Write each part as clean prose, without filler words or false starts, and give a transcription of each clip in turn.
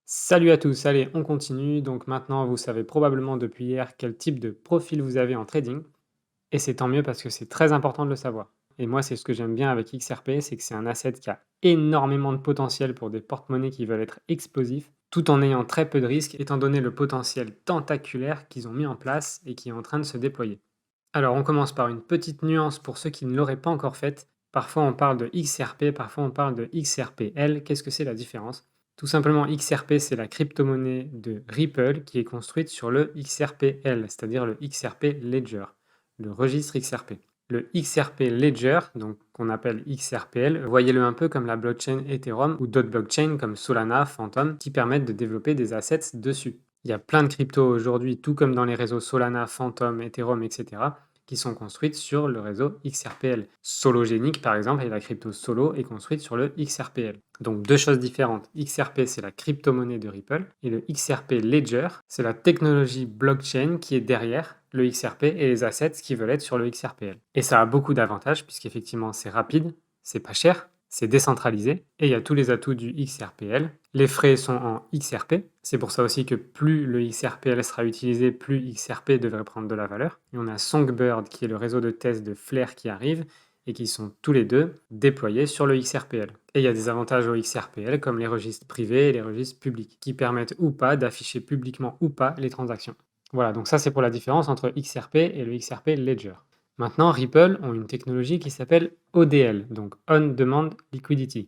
Salut à tous, allez, on continue. Donc maintenant, vous savez probablement depuis hier quel type de profil vous avez en trading. Et c'est tant mieux parce que c'est très important de le savoir. Et moi, c'est ce que j'aime bien avec XRP, c'est que c'est un asset qui a énormément de potentiel pour des porte-monnaies qui veulent être explosifs, tout en ayant très peu de risques, étant donné le potentiel tentaculaire qu'ils ont mis en place et qui est en train de se déployer. Alors, on commence par une petite nuance pour ceux qui ne l'auraient pas encore faite. Parfois, on parle de XRP, parfois, on parle de XRPL. Qu'est-ce que c'est la différence? Tout simplement, XRP, c'est la crypto-monnaie de Ripple qui est construite sur le XRPL, c'est-à-dire le XRP Ledger, le registre XRP. Le XRP Ledger, donc qu'on appelle XRPL, voyez-le un peu comme la blockchain Ethereum ou d'autres blockchains comme Solana, Phantom, qui permettent de développer des assets dessus. Il y a plein de cryptos aujourd'hui, tout comme dans les réseaux Solana, Phantom, Ethereum, etc., qui sont construites sur le réseau XRPL. Sologenic, par exemple, et la crypto Solo est construite sur le XRPL. Donc deux choses différentes. XRP, c'est la crypto-monnaie de Ripple, et le XRP Ledger, c'est la technologie blockchain qui est derrière le XRP et les assets qui veulent être sur le XRPL. Et ça a beaucoup d'avantages, puisqu'effectivement, c'est rapide, c'est pas cher, c'est décentralisé et il y a tous les atouts du XRPL. Les frais sont en XRP, c'est pour ça aussi que plus le XRPL sera utilisé, plus XRP devrait prendre de la valeur. Et on a Songbird qui est le réseau de test de Flare qui arrive et qui sont tous les deux déployés sur le XRPL. Et il y a des avantages au XRPL comme les registres privés et les registres publics qui permettent ou pas d'afficher publiquement ou pas les transactions. Voilà, donc ça c'est pour la différence entre XRP et le XRP Ledger. Maintenant, Ripple ont une technologie qui s'appelle ODL, donc On Demand Liquidity,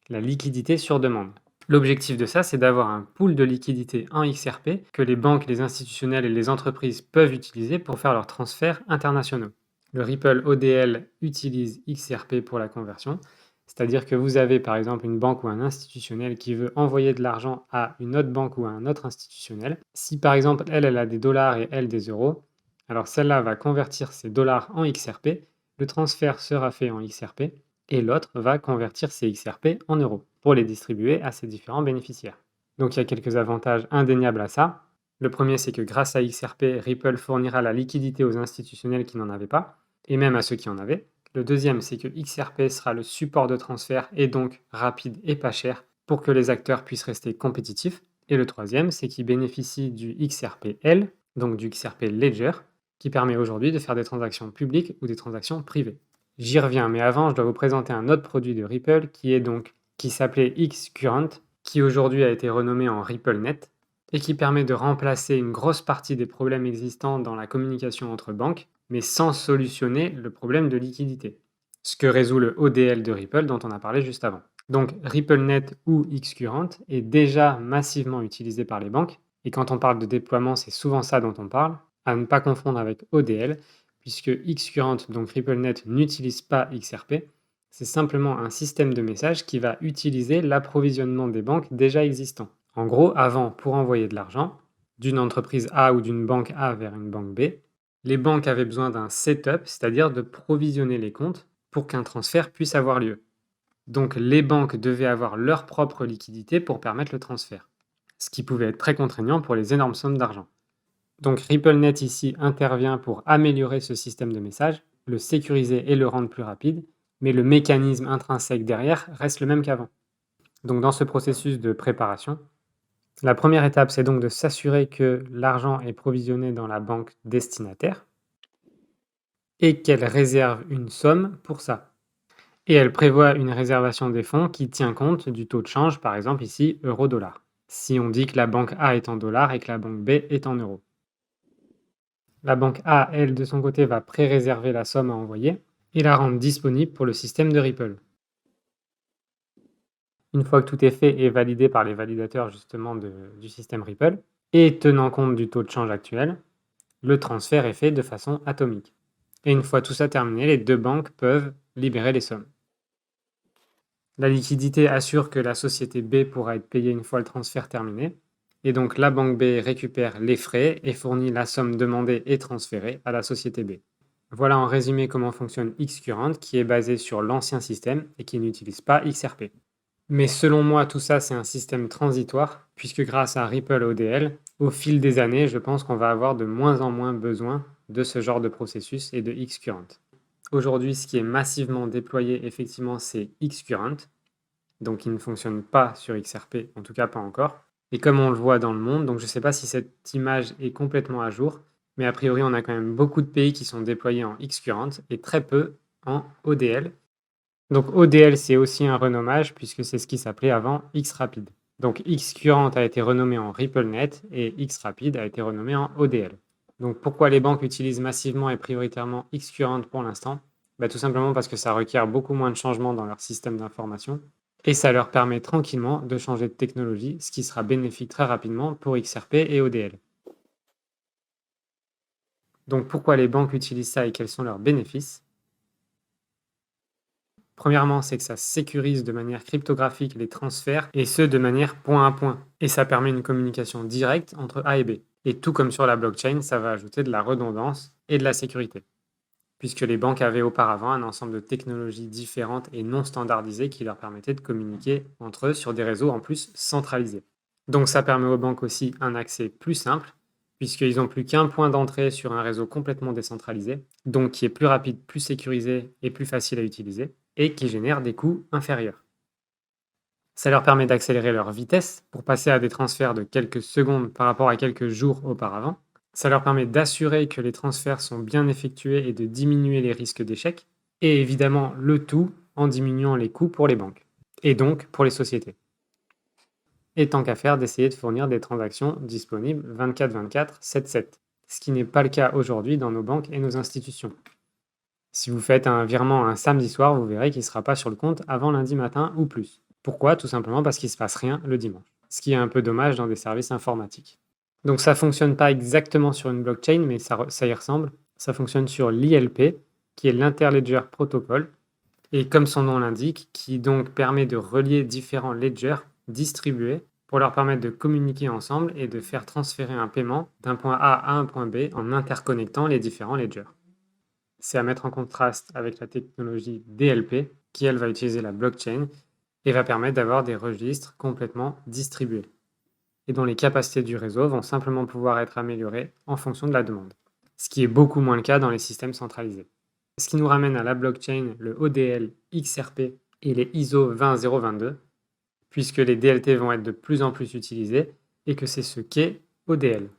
la liquidité sur demande. L'objectif de ça, c'est d'avoir un pool de liquidité en XRP que les banques, les institutionnels et les entreprises peuvent utiliser pour faire leurs transferts internationaux. Le Ripple ODL utilise XRP pour la conversion, c'est-à-dire que vous avez par exemple une banque ou un institutionnel qui veut envoyer de l'argent à une autre banque ou à un autre institutionnel. Si par exemple elle a des dollars et elle des euros, alors celle-là va convertir ses dollars en XRP, le transfert sera fait en XRP et l'autre va convertir ses XRP en euros pour les distribuer à ses différents bénéficiaires. Donc il y a quelques avantages indéniables à ça. Le premier, c'est que grâce à XRP, Ripple fournira la liquidité aux institutionnels qui n'en avaient pas, et même à ceux qui en avaient. Le deuxième, c'est que XRP sera le support de transfert et donc rapide et pas cher pour que les acteurs puissent rester compétitifs. Et le troisième, c'est qu'il bénéficie du XRPL, donc du XRP Ledger, qui permet aujourd'hui de faire des transactions publiques ou des transactions privées. J'y reviens, mais avant, je dois vous présenter un autre produit de Ripple qui s'appelait Xcurrent, qui aujourd'hui a été renommé en RippleNet et qui permet de remplacer une grosse partie des problèmes existants dans la communication entre banques, mais sans solutionner le problème de liquidité. Ce que résout le ODL de Ripple dont on a parlé juste avant. Donc RippleNet ou Xcurrent est déjà massivement utilisé par les banques, et quand on parle de déploiement, c'est souvent ça dont on parle, à ne pas confondre avec ODL, puisque Xcurrent, donc RippleNet, n'utilise pas XRP, c'est simplement un système de messages qui va utiliser l'approvisionnement des banques déjà existants. En gros, avant, pour envoyer de l'argent d'une entreprise A ou d'une banque A vers une banque B, les banques avaient besoin d'un setup, c'est-à-dire de provisionner les comptes pour qu'un transfert puisse avoir lieu. Donc les banques devaient avoir leur propre liquidité pour permettre le transfert, ce qui pouvait être très contraignant pour les énormes sommes d'argent. Donc RippleNet ici intervient pour améliorer ce système de message, le sécuriser et le rendre plus rapide, mais le mécanisme intrinsèque derrière reste le même qu'avant. Donc dans ce processus de préparation, la première étape, c'est donc de s'assurer que l'argent est provisionné dans la banque destinataire et qu'elle réserve une somme pour ça. Et elle prévoit une réservation des fonds qui tient compte du taux de change, par exemple ici euro-dollar. Si on dit que la banque A est en dollars et que la banque B est en euros. La banque A, elle, de son côté, va pré-réserver la somme à envoyer et la rendre disponible pour le système de Ripple. Une fois que tout est fait et validé par les validateurs justement du système Ripple, et tenant compte du taux de change actuel, le transfert est fait de façon atomique. Et une fois tout ça terminé, les deux banques peuvent libérer les sommes. La liquidité assure que la société B pourra être payée une fois le transfert terminé, et donc la banque B récupère les frais et fournit la somme demandée et transférée à la société B. Voilà en résumé comment fonctionne Xcurrent, qui est basé sur l'ancien système et qui n'utilise pas XRP. Mais selon moi, tout ça, c'est un système transitoire, puisque grâce à Ripple ODL, au fil des années, je pense qu'on va avoir de moins en moins besoin de ce genre de processus et de Xcurrent. Aujourd'hui, ce qui est massivement déployé, effectivement, c'est Xcurrent, donc il ne fonctionne pas sur XRP, en tout cas pas encore. Et comme on le voit dans le monde, donc je ne sais pas si cette image est complètement à jour, mais a priori, on a quand même beaucoup de pays qui sont déployés en Xcurrent et très peu en ODL. Donc ODL, c'est aussi un renommage puisque c'est ce qui s'appelait avant Xrapid. Donc Xcurrent a été renommé en RippleNet et Xrapid a été renommé en ODL. Donc pourquoi les banques utilisent massivement et prioritairement Xcurrent pour l'instant? Tout simplement parce que ça requiert beaucoup moins de changements dans leur système d'information et ça leur permet tranquillement de changer de technologie, ce qui sera bénéfique très rapidement pour XRP et ODL. Donc pourquoi les banques utilisent ça et quels sont leurs bénéfices? Premièrement, c'est que ça sécurise de manière cryptographique les transferts et ce de manière point à point. Et ça permet une communication directe entre A et B. Et tout comme sur la blockchain, ça va ajouter de la redondance et de la sécurité. Puisque les banques avaient auparavant un ensemble de technologies différentes et non standardisées qui leur permettaient de communiquer entre eux sur des réseaux en plus centralisés. Donc ça permet aux banques aussi un accès plus simple, puisqu'ils n'ont plus qu'un point d'entrée sur un réseau complètement décentralisé, donc qui est plus rapide, plus sécurisé et plus facile à utiliser, et qui génère des coûts inférieurs. Ça leur permet d'accélérer leur vitesse pour passer à des transferts de quelques secondes par rapport à quelques jours auparavant. Ça leur permet d'assurer que les transferts sont bien effectués et de diminuer les risques d'échec. Et évidemment, le tout en diminuant les coûts pour les banques. Et donc pour les sociétés. Et tant qu'à faire, d'essayer de fournir des transactions disponibles 24/24, 7/7. Ce qui n'est pas le cas aujourd'hui dans nos banques et nos institutions. Si vous faites un virement un samedi soir, vous verrez qu'il ne sera pas sur le compte avant lundi matin ou plus. Pourquoi? Tout simplement parce qu'il ne se passe rien le dimanche. Ce qui est un peu dommage dans des services informatiques. Donc ça ne fonctionne pas exactement sur une blockchain, mais ça y ressemble. Ça fonctionne sur l'ILP, qui est l'Interledger Protocol, et comme son nom l'indique, qui donc permet de relier différents ledgers distribués pour leur permettre de communiquer ensemble et de faire transférer un paiement d'un point A à un point B en interconnectant les différents ledgers. C'est à mettre en contraste avec la technologie DLP, qui elle va utiliser la blockchain et va permettre d'avoir des registres complètement distribués et dont les capacités du réseau vont simplement pouvoir être améliorées en fonction de la demande, ce qui est beaucoup moins le cas dans les systèmes centralisés. Ce qui nous ramène à la blockchain, le ODL, XRP et les ISO 20022, puisque les DLT vont être de plus en plus utilisés et que c'est ce qu'est ODL.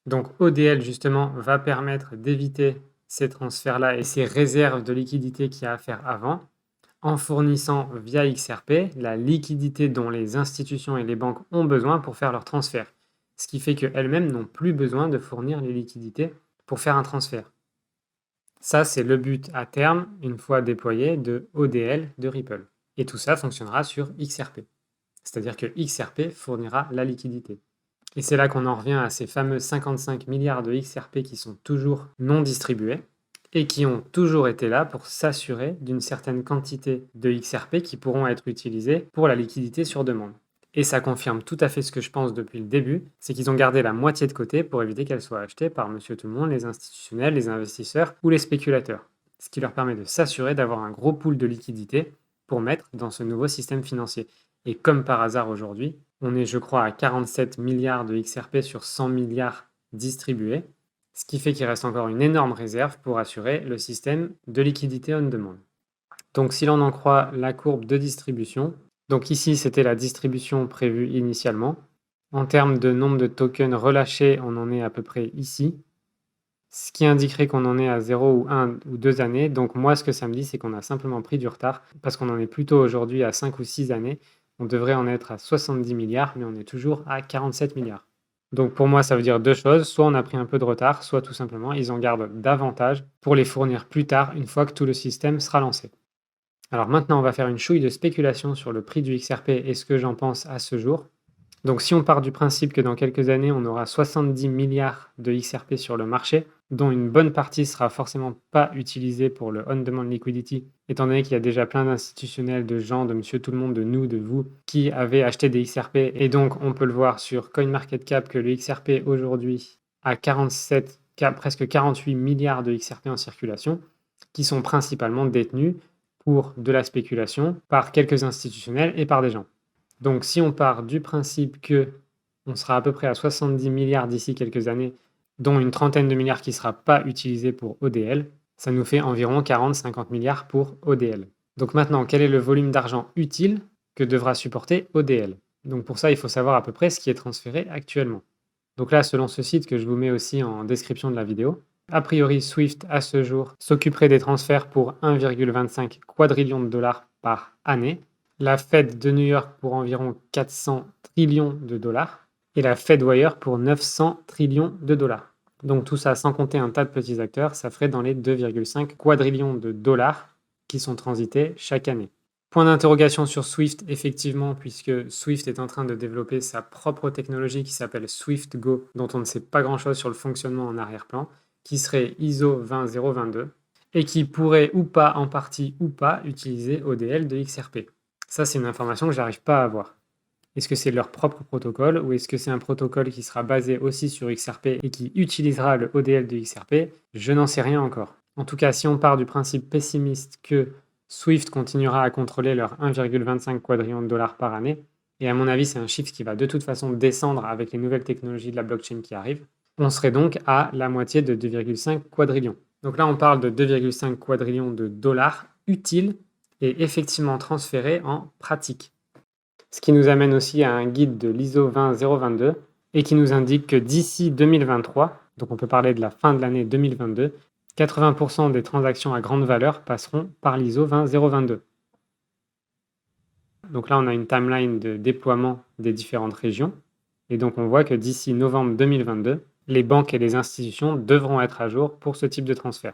Donc ODL justement va permettre d'éviter ces transferts-là et ces réserves de liquidité qu'il y a à faire avant, en fournissant via XRP la liquidité dont les institutions et les banques ont besoin pour faire leurs transferts. Ce qui fait qu'elles-mêmes n'ont plus besoin de fournir les liquidités pour faire un transfert. Ça, c'est le but à terme, une fois déployé, de ODL de Ripple. Et tout ça fonctionnera sur XRP. C'est-à-dire que XRP fournira la liquidité. Et c'est là qu'on en revient à ces fameux 55 milliards de XRP qui sont toujours non distribués et qui ont toujours été là pour s'assurer d'une certaine quantité de XRP qui pourront être utilisés pour la liquidité sur demande. Et ça confirme tout à fait ce que je pense depuis le début, c'est qu'ils ont gardé la moitié de côté pour éviter qu'elle soit achetée par monsieur tout le monde, les institutionnels, les investisseurs ou les spéculateurs. Ce qui leur permet de s'assurer d'avoir un gros pool de liquidité pour mettre dans ce nouveau système financier. Et comme par hasard aujourd'hui, on est je crois à 47 milliards de XRP sur 100 milliards distribués, ce qui fait qu'il reste encore une énorme réserve pour assurer le système de liquidité on demand. Donc si l'on en croit la courbe de distribution, donc ici c'était la distribution prévue initialement. En termes de nombre de tokens relâchés, on en est à peu près ici, ce qui indiquerait qu'on en est à 0 ou 1 ou 2 années. Donc moi ce que ça me dit c'est qu'on a simplement pris du retard parce qu'on en est plutôt aujourd'hui à 5 ou 6 années. On devrait en être à 70 milliards mais on est toujours à 47 milliards. Donc pour moi, ça veut dire deux choses. Soit on a pris un peu de retard, soit tout simplement, ils en gardent davantage pour les fournir plus tard, une fois que tout le système sera lancé. Alors maintenant, on va faire une chouille de spéculation sur le prix du XRP et ce que j'en pense à ce jour. Donc si on part du principe que dans quelques années, on aura 70 milliards de XRP sur le marché, dont une bonne partie sera forcément pas utilisée pour le on-demand liquidity, étant donné qu'il y a déjà plein d'institutionnels, de gens, de monsieur tout le monde, de nous, de vous, qui avaient acheté des XRP. Et donc, on peut le voir sur CoinMarketCap que le XRP aujourd'hui a 47, presque 48 milliards de XRP en circulation, qui sont principalement détenus pour de la spéculation par quelques institutionnels et par des gens. Donc si on part du principe que on sera à peu près à 70 milliards d'ici quelques années, dont une trentaine de milliards qui ne sera pas utilisé pour ODL, ça nous fait environ 40-50 milliards pour ODL. Donc maintenant, quel est le volume d'argent utile que devra supporter ODL? Donc pour ça, il faut savoir à peu près ce qui est transféré actuellement. Donc là, selon ce site que je vous mets aussi en description de la vidéo, a priori, Swift, à ce jour, s'occuperait des transferts pour 1,25 quadrillion de dollars par année, la Fed de New York pour environ 400 trillions de dollars et la Fedwire pour 900 trillions de dollars. Donc tout ça, sans compter un tas de petits acteurs, ça ferait dans les 2,5 quadrillions de dollars qui sont transités chaque année. Point d'interrogation sur Swift, effectivement, puisque Swift est en train de développer sa propre technologie qui s'appelle SwiftGo, dont on ne sait pas grand-chose sur le fonctionnement en arrière-plan, qui serait ISO 20022 et qui pourrait ou pas, en partie ou pas, utiliser ODL de XRP. Ça, c'est une information que j'arrive pas à avoir. Est-ce que c'est leur propre protocole ou est-ce que c'est un protocole qui sera basé aussi sur XRP et qui utilisera le ODL de XRP? Je n'en sais rien encore. En tout cas, si on part du principe pessimiste que Swift continuera à contrôler leurs 1,25 quadrillion de dollars par année, et à mon avis, c'est un chiffre qui va de toute façon descendre avec les nouvelles technologies de la blockchain qui arrivent, on serait donc à la moitié de 2,5 quadrillions. Donc là, on parle de 2,5 quadrillions de dollars utiles et effectivement transférés en pratique. Ce qui nous amène aussi à un guide de l'ISO 20022 et qui nous indique que d'ici 2023, donc on peut parler de la fin de l'année 2022, 80% des transactions à grande valeur passeront par l'ISO 20022. Donc là, on a une timeline de déploiement des différentes régions. Et donc, on voit que d'ici novembre 2022, les banques et les institutions devront être à jour pour ce type de transfert.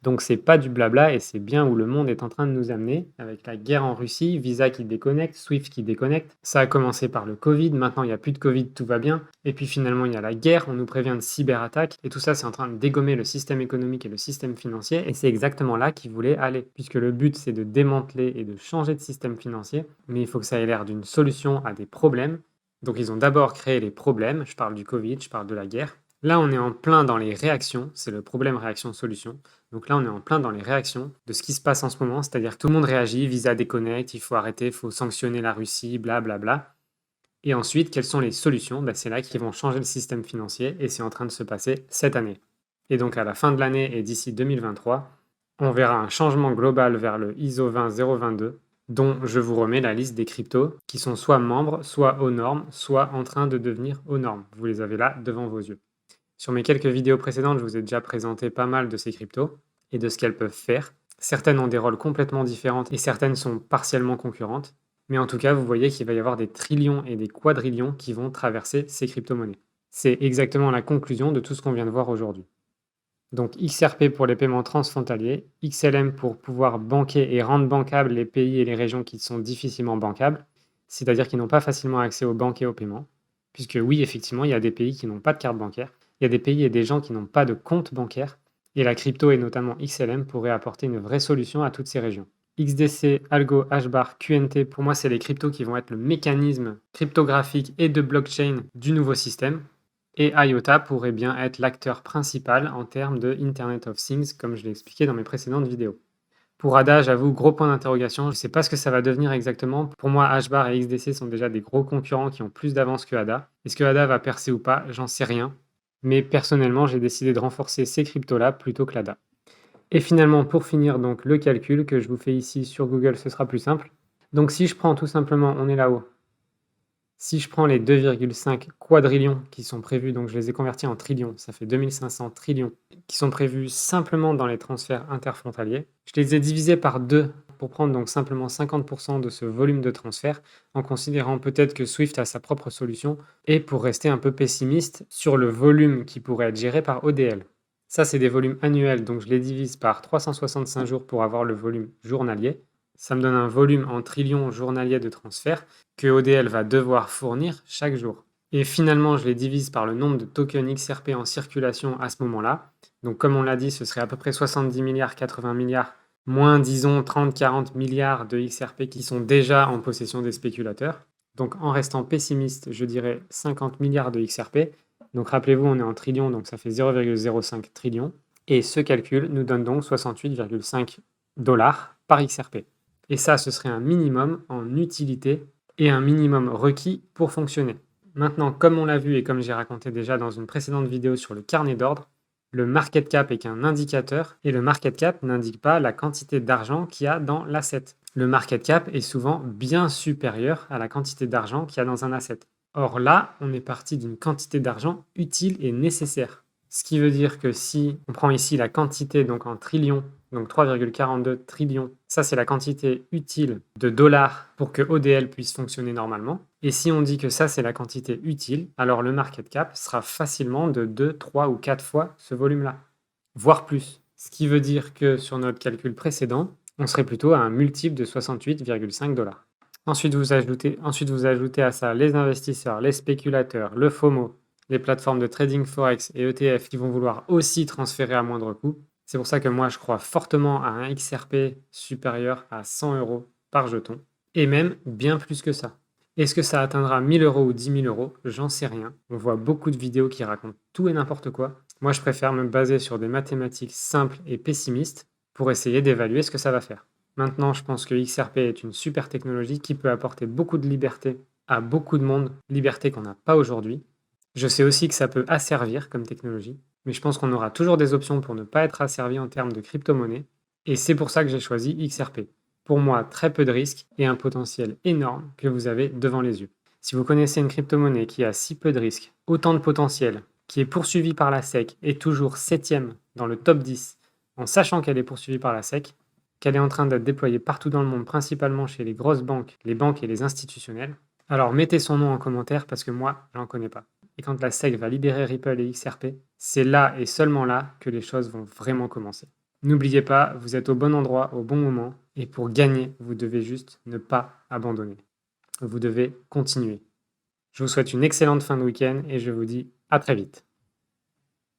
Donc, c'est pas du blabla et c'est bien où le monde est en train de nous amener avec la guerre en Russie, Visa qui déconnecte, Swift qui déconnecte. Ça a commencé par le Covid, maintenant il n'y a plus de Covid, tout va bien. Et puis finalement, il y a la guerre, on nous prévient de cyberattaques et tout ça, c'est en train de dégommer le système économique et le système financier. Et c'est exactement là qu'ils voulaient aller, puisque le but, c'est de démanteler et de changer de système financier. Mais il faut que ça ait l'air d'une solution à des problèmes. Donc, ils ont d'abord créé les problèmes. Je parle du Covid, je parle de la guerre. Là, on est en plein dans les réactions, c'est le problème réaction-solution. Donc là, on est en plein dans les réactions de ce qui se passe en ce moment, c'est-à-dire que tout le monde réagit, Visa déconnecte, il faut arrêter, il faut sanctionner la Russie, blablabla. Et ensuite, quelles sont les solutions? C'est là qu'ils vont changer le système financier et c'est en train de se passer cette année. Et donc à la fin de l'année et d'ici 2023, on verra un changement global vers le ISO 20022 dont je vous remets la liste des cryptos qui sont soit membres, soit aux normes, soit en train de devenir aux normes. Vous les avez là devant vos yeux. Sur mes quelques vidéos précédentes, je vous ai déjà présenté pas mal de ces cryptos et de ce qu'elles peuvent faire. Certaines ont des rôles complètement différents et certaines sont partiellement concurrentes. Mais en tout cas, vous voyez qu'il va y avoir des trillions et des quadrillions qui vont traverser ces crypto-monnaies. C'est exactement la conclusion de tout ce qu'on vient de voir aujourd'hui. Donc XRP pour les paiements transfrontaliers, XLM pour pouvoir banquer et rendre bancables les pays et les régions qui sont difficilement bancables, c'est-à-dire qui n'ont pas facilement accès aux banques et aux paiements. Puisque oui, effectivement, il y a des pays qui n'ont pas de carte bancaire, il y a des pays et des gens qui n'ont pas de compte bancaire, et la crypto et notamment XLM pourrait apporter une vraie solution à toutes ces régions. XDC, Algo, HBAR, QNT, pour moi, c'est les cryptos qui vont être le mécanisme cryptographique et de blockchain du nouveau système. Et IOTA pourrait bien être l'acteur principal en termes de Internet of Things, comme je l'ai expliqué dans mes précédentes vidéos. Pour ADA, j'avoue, gros point d'interrogation. Je ne sais pas ce que ça va devenir exactement. Pour moi, HBAR et XDC sont déjà des gros concurrents qui ont plus d'avance que ADA. Est-ce que ADA va percer ou pas? J'en sais rien. Mais personnellement, j'ai décidé de renforcer ces cryptos-là plutôt que l'ADA. Et finalement, pour finir donc le calcul que je vous fais ici sur Google, ce sera plus simple. Donc si je prends tout simplement, on est là-haut, si je prends les 2,5 quadrillions qui sont prévus, donc je les ai convertis en trillions, ça fait 2500 trillions, qui sont prévus simplement dans les transferts interfrontaliers, je les ai divisés par 2 pour prendre donc simplement 50% de ce volume de transfert, en considérant peut-être que Swift a sa propre solution, et pour rester un peu pessimiste sur le volume qui pourrait être géré par ODL. Ça, c'est des volumes annuels, donc je les divise par 365 jours pour avoir le volume journalier. Ça me donne un volume en trillions journaliers de transfert que ODL va devoir fournir chaque jour. Et finalement, je les divise par le nombre de tokens XRP en circulation à ce moment-là. Donc comme on l'a dit, ce serait à peu près 70 milliards, 80 milliards, moins disons 30-40 milliards de XRP qui sont déjà en possession des spéculateurs. Donc en restant pessimiste, je dirais 50 milliards de XRP. Donc rappelez-vous, on est en trillions, donc ça fait 0,05 trillion. Et ce calcul nous donne donc 68,5 dollars par XRP. Et ça, ce serait un minimum en utilité et un minimum requis pour fonctionner. Maintenant, comme on l'a vu et comme j'ai raconté déjà dans une précédente vidéo sur le carnet d'ordre, le market cap est qu'un indicateur et le market cap n'indique pas la quantité d'argent qu'il y a dans l'asset. Le market cap est souvent bien supérieur à la quantité d'argent qu'il y a dans un asset. Or là, on est parti d'une quantité d'argent utile et nécessaire. Ce qui veut dire que si on prend ici la quantité donc en trillions, donc 3,42 trillions, ça c'est la quantité utile de dollars pour que ODL puisse fonctionner normalement. Et si on dit que ça c'est la quantité utile, alors le market cap sera facilement de 2, 3 ou 4 fois ce volume-là, voire plus. Ce qui veut dire que sur notre calcul précédent, on serait plutôt à un multiple de 68,5 dollars. Ensuite, vous ajoutez à ça les investisseurs, les spéculateurs, le FOMO, les plateformes de trading Forex et ETF qui vont vouloir aussi transférer à moindre coût. C'est pour ça que moi, je crois fortement à un XRP supérieur à 100 euros par jeton, et même bien plus que ça. Est-ce que ça atteindra 1000 euros ou 10 000 euros? J'en sais rien. On voit beaucoup de vidéos qui racontent tout et n'importe quoi. Moi, je préfère me baser sur des mathématiques simples et pessimistes pour essayer d'évaluer ce que ça va faire. Maintenant, je pense que XRP est une super technologie qui peut apporter beaucoup de liberté à beaucoup de monde, liberté qu'on n'a pas aujourd'hui. Je sais aussi que ça peut asservir comme technologie, mais je pense qu'on aura toujours des options pour ne pas être asservi en termes de crypto-monnaie, et c'est pour ça que j'ai choisi XRP. Pour moi, très peu de risques et un potentiel énorme que vous avez devant les yeux. Si vous connaissez une crypto-monnaie qui a si peu de risques, autant de potentiel, qui est poursuivie par la SEC et toujours 7e dans le top 10, en sachant qu'elle est poursuivie par la SEC, qu'elle est en train d'être déployée partout dans le monde, principalement chez les grosses banques, les banques et les institutionnels, alors mettez son nom en commentaire parce que moi, j'en connais pas. Et quand la SEC va libérer Ripple et XRP, c'est là et seulement là que les choses vont vraiment commencer. N'oubliez pas, vous êtes au bon endroit, au bon moment, et pour gagner, vous devez juste ne pas abandonner. Vous devez continuer. Je vous souhaite une excellente fin de week-end et je vous dis à très vite.